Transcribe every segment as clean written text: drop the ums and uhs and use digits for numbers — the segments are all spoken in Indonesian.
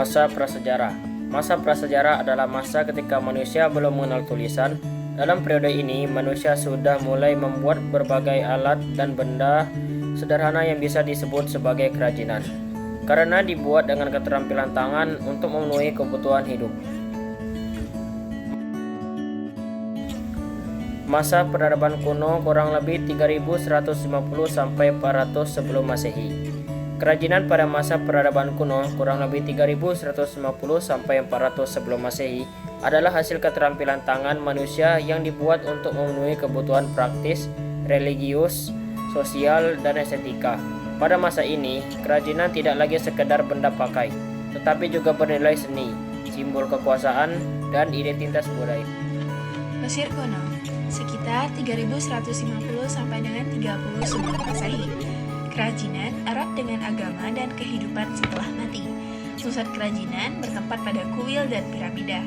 Masa prasejarah. Masa prasejarah adalah masa ketika manusia belum mengenal tulisan. Dalam periode ini, manusia sudah mulai membuat berbagai alat dan benda sederhana yang bisa disebut sebagai kerajinan, karena dibuat dengan keterampilan tangan untuk memenuhi kebutuhan hidup. Masa peradaban kuno kurang lebih 3150 sampai 400 sebelum Masehi. Kerajinan pada masa peradaban kuno kurang lebih 3150 sampai 400 sebelum Masehi adalah hasil keterampilan tangan manusia yang dibuat untuk memenuhi kebutuhan praktis, religius, sosial, dan estetika. Pada masa ini, kerajinan tidak lagi sekedar benda pakai, tetapi juga bernilai seni, simbol kekuasaan, dan identitas budaya. Mesir kuno, sekitar 3150 sampai dengan 30 sebelum Masehi. Kerajinan erat dengan agama dan kehidupan setelah mati. Pusat kerajinan bertempat pada kuil dan piramida.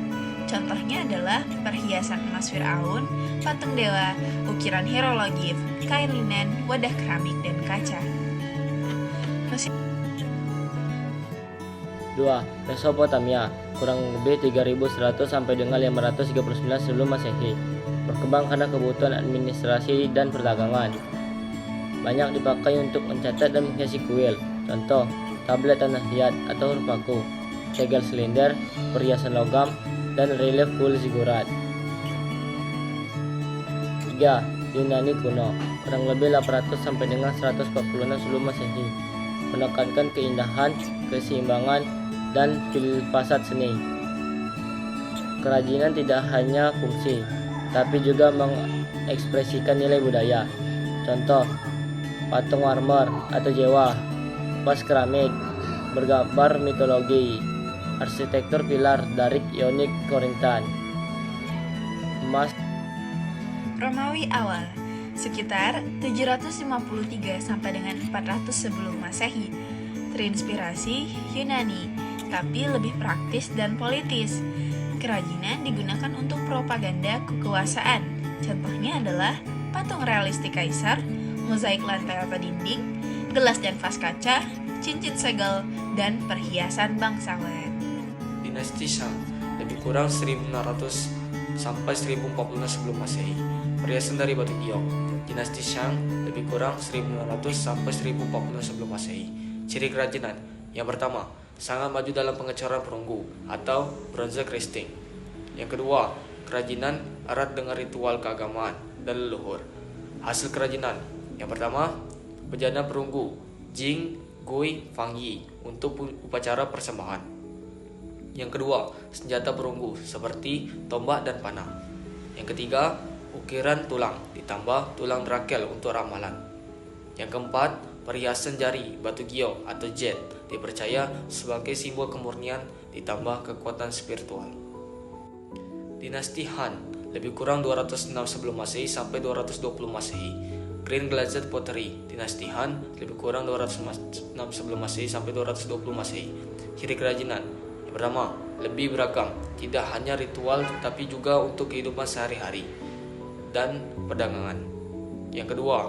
Contohnya adalah perhiasan emas Firaun, patung dewa, ukiran hieroglif, kain linen, wadah keramik, dan kaca. Mesir 2. Mesopotamia, kurang lebih 3100 sampai dengan 539 sebelum Masehi. Berkembang karena kebutuhan administrasi dan perdagangan. Banyak dipakai untuk mencatat dan menghiasi kuil. Contoh, tablet tanah liat atau huruf baku, segel silinder, perhiasan logam, dan relief kuil zigurat. 3. Yunani kuno, kurang lebih 800 sampai dengan 146 sebelum Masehi. Menekankan keindahan, keseimbangan, dan filsafat seni. Kerajinan tidak hanya fungsi, tapi juga mengekspresikan nilai budaya. Contoh, patung marmer atau jewa, vas keramik, bergambar mitologi, arsitektur pilar Darik Ionik Korintan. Emas Romawi awal, sekitar 753 sampai dengan 400 sebelum Masehi. Terinspirasi Yunani, tapi lebih praktis dan politis. Kerajinan digunakan untuk propaganda kekuasaan. Contohnya adalah patung realistik kaisar, mozaik lantai atau dinding, gelas dan vas kaca, cincin segel, dan perhiasan bangsawan. Dinasti Shang, lebih kurang 1600 sampai 1040 sebelum Masehi. Perhiasan dari batu giok. Dinasti Shang, lebih kurang 1600 sampai 1040 sebelum Masehi. Ciri kerajinan. Yang pertama, sangat maju dalam pengecoran perunggu atau bronze casting. Yang kedua, kerajinan erat dengan ritual keagamaan dan leluhur. Hasil kerajinan. Yang pertama, bejana perunggu, jing, gui, fang yi untuk upacara persembahan. Yang kedua, senjata perunggu seperti tombak dan panah. Yang ketiga, ukiran tulang ditambah tulang drakel untuk ramalan. Yang keempat, perhiasan jari batu giok atau jet dipercaya sebagai simbol kemurnian ditambah kekuatan spiritual. Dinasti Han, lebih kurang 206 sebelum Masehi sampai 220 Masehi. Green Glazed Pottery, Dinasti Han, lebih kurang 206 sebelum Masehi sampai 220 Masehi. Ciri kerajinan. Yang pertama, lebih beragam, tidak hanya ritual tetapi juga untuk kehidupan sehari-hari dan perdagangan. Yang kedua,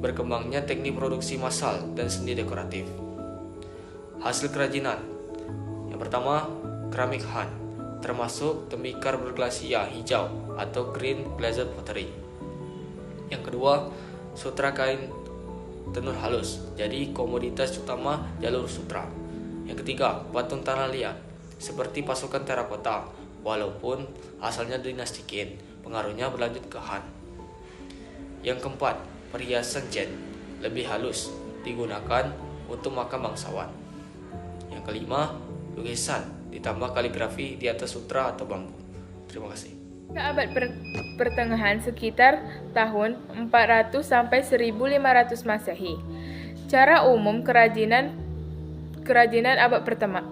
berkembangnya teknik produksi massal dan seni dekoratif. Hasil kerajinan. Yang pertama, keramik Han, termasuk tembikar berglasia hijau atau green glazed pottery. Yang kedua, sutra kain tenun halus, jadi komoditas utama jalur sutra. Yang ketiga, patung tanah liat, seperti pasukan terakota, walaupun asalnya dinasti Qin, pengaruhnya berlanjut ke Han. Yang keempat, perhiasan jet, lebih halus, digunakan untuk makam bangsawan. Yang kelima, lukisan, ditambah kaligrafi di atas sutra atau bambu. Terima kasih. Ke abad pertengahan sekitar tahun 400 sampai 1500 Masehi. Cara umum kerajinan abad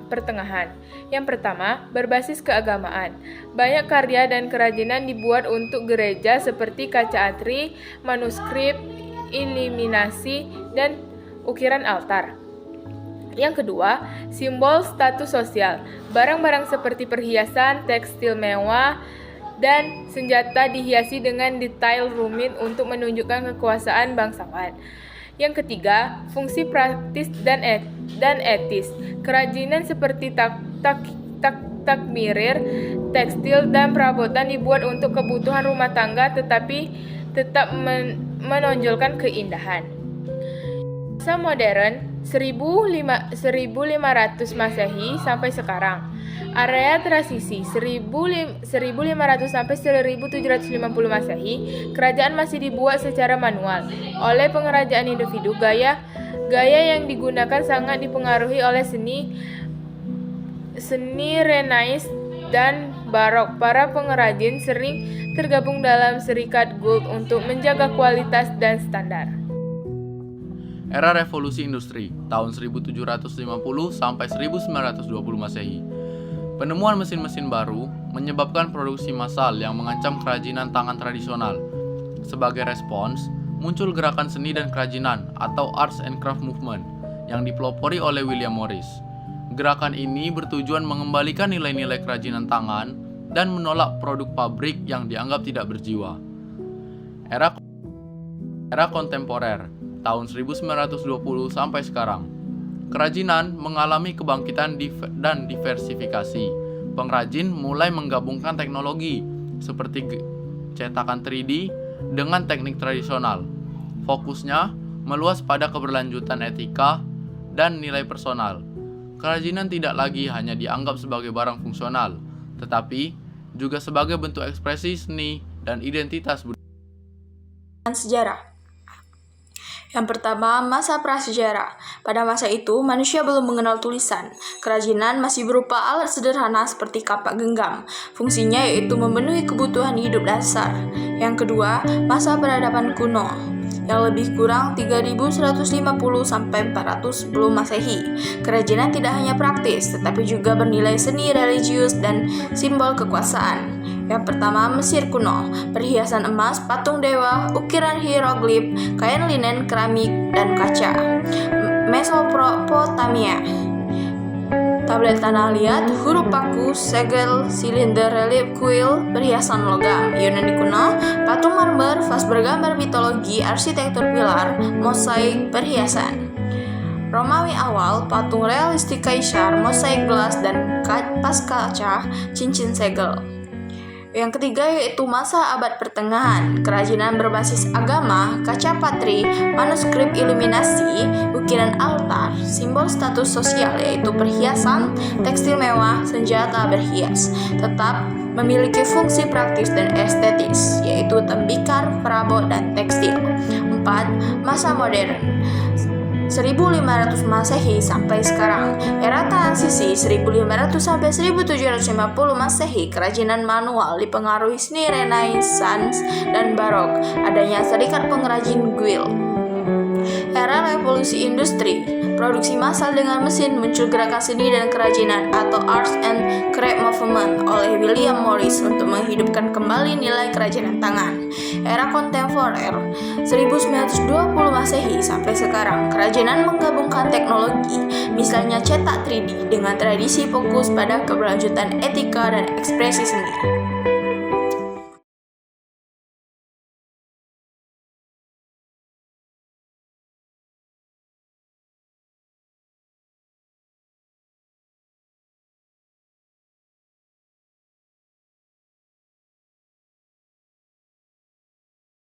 pertengahan. Yang pertama, berbasis keagamaan. Banyak karya dan kerajinan dibuat untuk gereja seperti kaca atri, manuskrip, iluminasi, dan ukiran altar. Yang kedua, simbol status sosial. Barang-barang seperti perhiasan, tekstil mewah, dan senjata dihiasi dengan detail rumit untuk menunjukkan kekuasaan bangsawan. Yang ketiga, fungsi praktis dan etis. Kerajinan seperti takmirir, tekstil, dan perabotan dibuat untuk kebutuhan rumah tangga tetapi tetap menonjolkan keindahan. Masa modern 1500 Masehi sampai sekarang. Area transisi 1500 sampai 1750 Masehi, kerajaan masih dibuat secara manual oleh pengerajaan individu. Gaya yang digunakan sangat dipengaruhi oleh seni Renaissance dan Barok. Para pengrajin sering tergabung dalam serikat guild untuk menjaga kualitas dan standar. Era revolusi industri tahun 1750 sampai 1920 Masehi. Penemuan mesin-mesin baru menyebabkan produksi massal yang mengancam kerajinan tangan tradisional. Sebagai respons, muncul gerakan seni dan kerajinan atau Arts and Craft Movement yang dipelopori oleh William Morris. Gerakan ini bertujuan mengembalikan nilai-nilai kerajinan tangan dan menolak produk pabrik yang dianggap tidak berjiwa. Era kontemporer tahun 1920 sampai sekarang. Kerajinan mengalami kebangkitan dan diversifikasi. Pengrajin mulai menggabungkan teknologi seperti cetakan 3D dengan teknik tradisional. Fokusnya meluas pada keberlanjutan etika dan nilai personal. Kerajinan tidak lagi hanya dianggap sebagai barang fungsional, tetapi juga sebagai bentuk ekspresi seni dan identitas budaya. Sejarah. Yang pertama, masa prasejarah. Pada masa itu, manusia belum mengenal tulisan. Kerajinan masih berupa alat sederhana seperti kapak genggam. Fungsinya yaitu memenuhi kebutuhan hidup dasar. Yang kedua, masa peradaban kuno, yang lebih kurang 3150 sampai 400 sebelum Masehi. Kerajinan tidak hanya praktis, tetapi juga bernilai seni, religius, dan simbol kekuasaan. Yang pertama, Mesir kuno, perhiasan emas, patung dewa, ukiran hieroglif, kain linen, keramik, dan kaca. Mesopotamia, tablet tanah liat, huruf paku, segel, silinder, relief, kuil, perhiasan logam. Yunani kuno, patung marmer, vas bergambar mitologi, arsitektur pilar, mosaik, perhiasan. Romawi awal, patung realistik kaisar, mosaik gelas, dan pas kaca, cincin segel. Yang ketiga yaitu masa abad pertengahan, kerajinan berbasis agama, kaca patri, manuskrip iluminasi, ukiran altar, simbol status sosial yaitu perhiasan, tekstil mewah, senjata berhias, tetap memiliki fungsi praktis dan estetis yaitu tembikar, perabot, dan tekstil. 4. Masa modern 1500 Masehi sampai sekarang. Era transisi 1500 sampai 1750 Masehi, kerajinan manual dipengaruhi seni Renaissance dan Barok, adanya serikat pengrajin guild. Era revolusi industri, produksi massal dengan mesin, muncul gerakan seni dan kerajinan atau Arts and Craft Movement oleh William Morris untuk menghidupkan kembali nilai kerajinan tangan. Era kontemporer 1920 Masehi sampai sekarang, kerajinan menggabungkan teknologi, misalnya cetak 3D dengan tradisi fokus pada keberlanjutan etika dan ekspresi seni.